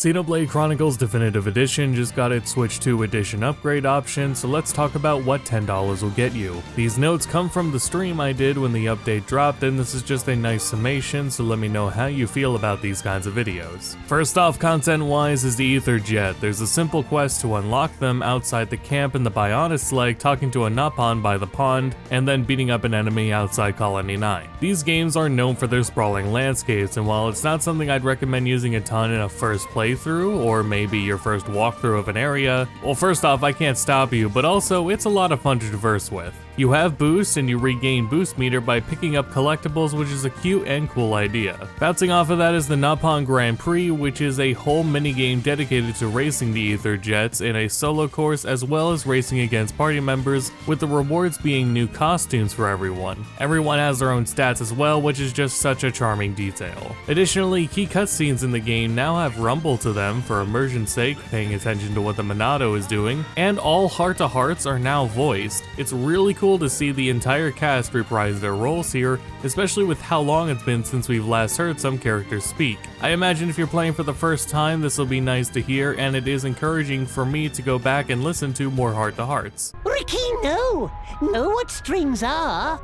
Xenoblade Chronicles Definitive Edition just got its Switch 2 edition upgrade option, so let's talk about what $10 will get you. These notes come from the stream I did when the update dropped, and this is just a nice summation, so let me know how you feel about these kinds of videos. First off, content-wise is the Ether Jet. There's a simple quest to unlock them outside the camp in the Bionis Lake, talking to a Napon by the pond, and then beating up an enemy outside Colony 9. These games are known for their sprawling landscapes, and while it's not something I'd recommend using a ton in a first playthrough, or maybe your first walkthrough of an area, well, first off, I can't stop you, but also it's a lot of fun to traverse with. You have boost, and you regain boost meter by picking up collectibles, which is a cute and cool idea. Bouncing off of that is the Napon Grand Prix, which is a whole minigame dedicated to racing the Ether Jets in a solo course, as well as racing against party members, with the rewards being new costumes for everyone. Everyone has their own stats as well, which is just such a charming detail. Additionally, key cutscenes in the game now have rumble to them for immersion's sake, paying attention to what the Monado is doing, and all heart-to-hearts are now voiced. It's really cool to see the entire cast reprise their roles here, especially with how long it's been since we've last heard some characters speak. I imagine if you're playing for the first time, this will be nice to hear, and it is encouraging for me to go back and listen to more heart-to-hearts. Ricky, no! Know what strings are?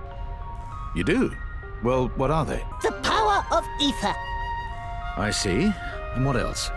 You do? Well, what are they? The power of ether. I see. And what else?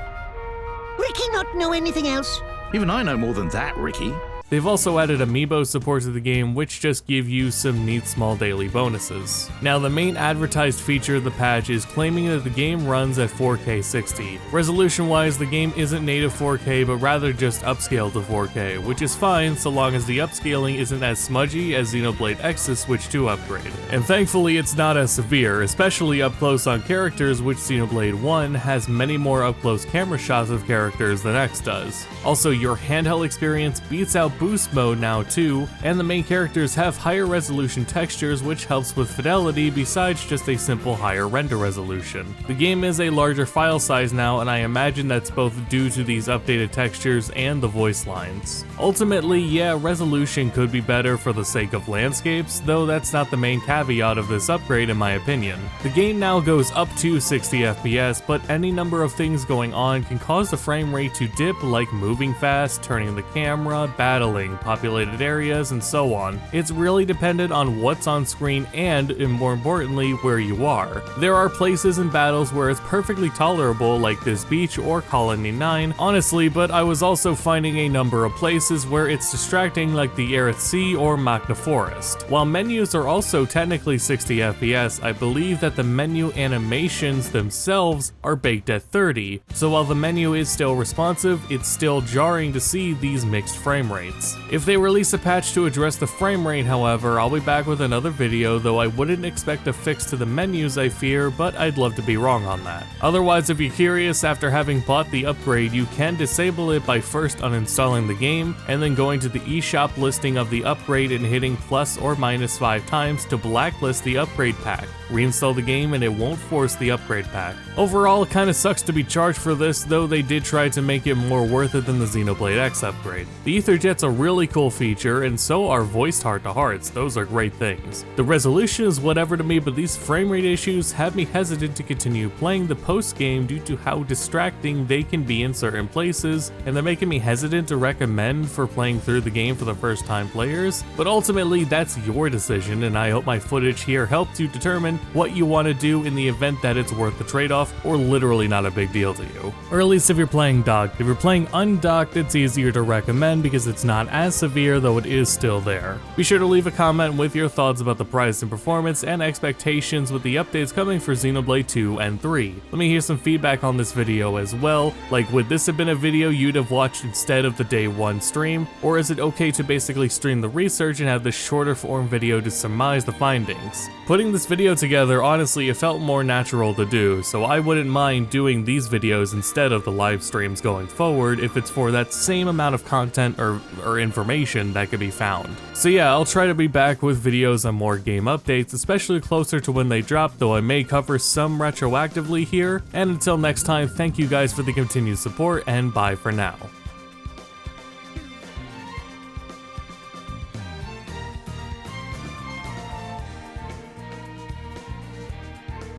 Ricky not know anything else? Even I know more than that, Ricky. They've also added amiibo support to the game, which just give you some neat small daily bonuses. Now, the main advertised feature of the patch is claiming that the game runs at 4K 60. Resolution-wise, the game isn't native 4K, but rather just upscaled to 4K, which is fine so long as the upscaling isn't as smudgy as Xenoblade X's Switch 2 upgrade. And thankfully, it's not as severe, especially up close on characters, which Xenoblade 1 has many more up-close camera shots of characters than X does. Also, your handheld experience beats out boost mode now too, and the main characters have higher resolution textures, which helps with fidelity besides just a simple higher render resolution. The game is a larger file size now, and I imagine that's both due to these updated textures and the voice lines. Ultimately, yeah, resolution could be better for the sake of landscapes, though that's not the main caveat of this upgrade in my opinion. The game now goes up to 60 FPS, but any number of things going on can cause the frame rate to dip, like moving fast, turning the camera, battling populated areas, and so on. It's really dependent on what's on screen and, more importantly, where you are. There are places in battles where it's perfectly tolerable, like this beach or Colony 9, honestly, but I was also finding a number of places where it's distracting, like the Aerith Sea or Magna Forest. While menus are also technically 60 FPS, I believe that the menu animations themselves are baked at 30, so while the menu is still responsive, it's still jarring to see these mixed frame rates. If they release a patch to address the frame rate, however, I'll be back with another video, though I wouldn't expect a fix to the menus, I fear, but I'd love to be wrong on that. Otherwise, if you're curious, after having bought the upgrade, you can disable it by first uninstalling the game, and then going to the eShop listing of the upgrade and hitting plus or minus 5 times to blacklist the upgrade pack. Reinstall the game and it won't force the upgrade pack. Overall, it kinda sucks to be charged for this, though they did try to make it more worth it than the Xenoblade X upgrade. The Ether Jet's a really cool feature, and so are voiced heart-to-hearts. Those are great things. The resolution is whatever to me, but these frame rate issues have me hesitant to continue playing the post-game due to how distracting they can be in certain places, and they're making me hesitant to recommend for playing through the game for the first time players. But ultimately, that's your decision, and I hope my footage here helped you determine what you want to do in the event that it's worth the trade-off, or literally not a big deal to you. Or at least if you're playing docked. If you're playing undocked, it's easier to recommend because it's not as severe, though it is still there. Be sure to leave a comment with your thoughts about the price and performance and expectations with the updates coming for Xenoblade 2 and 3. Let me hear some feedback on this video as well, like would this have been a video you'd have watched instead of the day 1 stream, or is it okay to basically stream the research and have this shorter form video to surmise the findings? Putting this video together, honestly, it felt more natural to do, so I wouldn't mind doing these videos instead of the live streams going forward if it's for that same amount of content or information that could be found. So yeah, I'll try to be back with videos on more game updates, especially closer to when they drop, though I may cover some retroactively here, and until next time, thank you guys for the continued support, and bye for now.